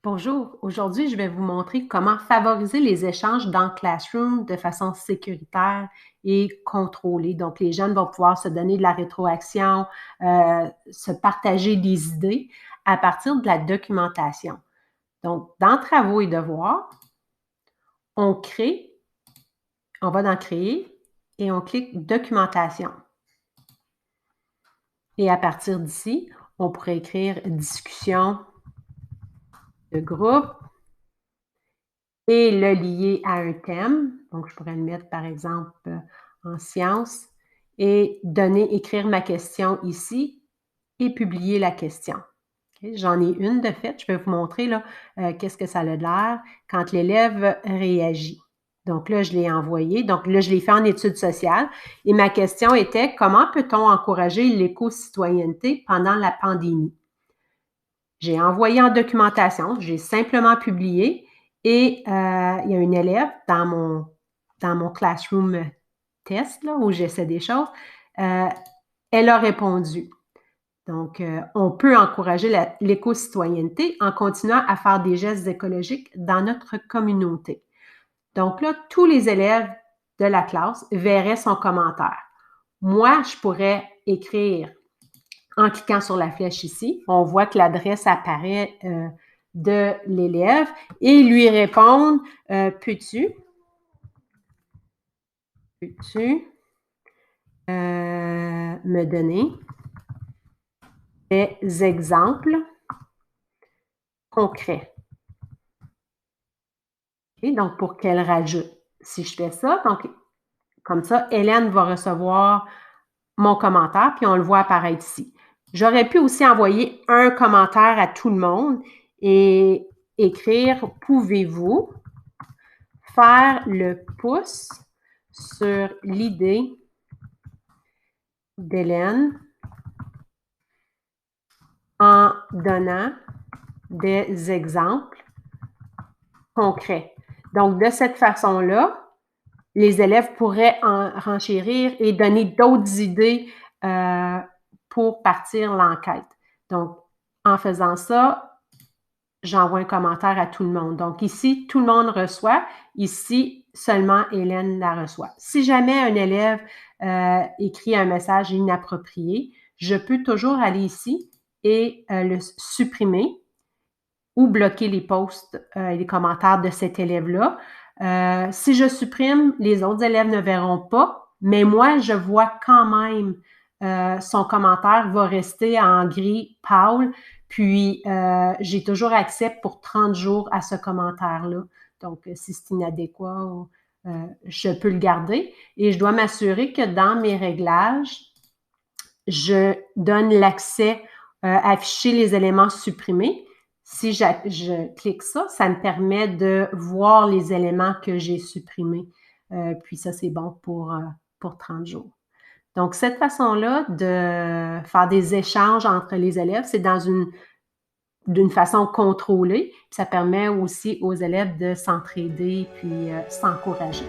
Bonjour, aujourd'hui je vais vous montrer comment favoriser les échanges dans Classroom de façon sécuritaire et contrôlée. Donc les jeunes vont pouvoir se donner de la rétroaction, se partager des idées à partir de la documentation. Donc dans Travaux et devoirs, on crée, on va dans Créer et on clique Documentation. Et à partir d'ici, on pourrait écrire Discussion de groupe et le lier à un thème. Donc, je pourrais le mettre, par exemple, en sciences et écrire ma question ici et publier la question. Okay? J'en ai une de fait. Je vais vous montrer là, qu'est-ce que ça a l'air quand l'élève réagit. Donc là, je l'ai envoyé. Donc là, je l'ai fait en études sociales. Et ma question était, comment peut-on encourager l'éco-citoyenneté pendant la pandémie? J'ai envoyé en documentation, j'ai simplement publié et il y a une élève dans mon classroom test là, où j'essaie des choses, elle a répondu. Donc, on peut encourager l'éco-citoyenneté en continuant à faire des gestes écologiques dans notre communauté. Donc là, tous les élèves de la classe verraient son commentaire. Moi, je pourrais écrire en cliquant sur la flèche ici, on voit que l'adresse apparaît de l'élève et lui répondre peux-tu me donner des exemples concrets? Okay, donc, pour qu'elle rajoute. Si je fais ça, donc, comme ça, Hélène va recevoir mon commentaire, puis on le voit apparaître ici. J'aurais pu aussi envoyer un commentaire à tout le monde et écrire « Pouvez-vous faire le pouce sur l'idée d'Hélène en donnant des exemples concrets. » Donc, de cette façon-là, les élèves pourraient en renchérir et donner d'autres idées pour partir l'enquête. Donc, en faisant ça, j'envoie un commentaire à tout le monde. Donc ici, tout le monde reçoit. Ici, seulement Hélène la reçoit. Si jamais un élève écrit un message inapproprié, je peux toujours aller ici et le supprimer ou bloquer les posts et les commentaires de cet élève-là. Si je supprime, les autres élèves ne verront pas, mais moi, je vois quand même son commentaire va rester en gris pâle, puis j'ai toujours accès pour 30 jours à ce commentaire-là. Donc, si c'est inadéquat, je peux le garder. Et je dois m'assurer que dans mes réglages, je donne l'accès à afficher les éléments supprimés. Si je clique ça, ça me permet de voir les éléments que j'ai supprimés. Puis ça, c'est bon pour 30 jours. Donc, cette façon-là de faire des échanges entre les élèves, c'est d'une façon contrôlée. Puis ça permet aussi aux élèves de s'entraider puis s'encourager.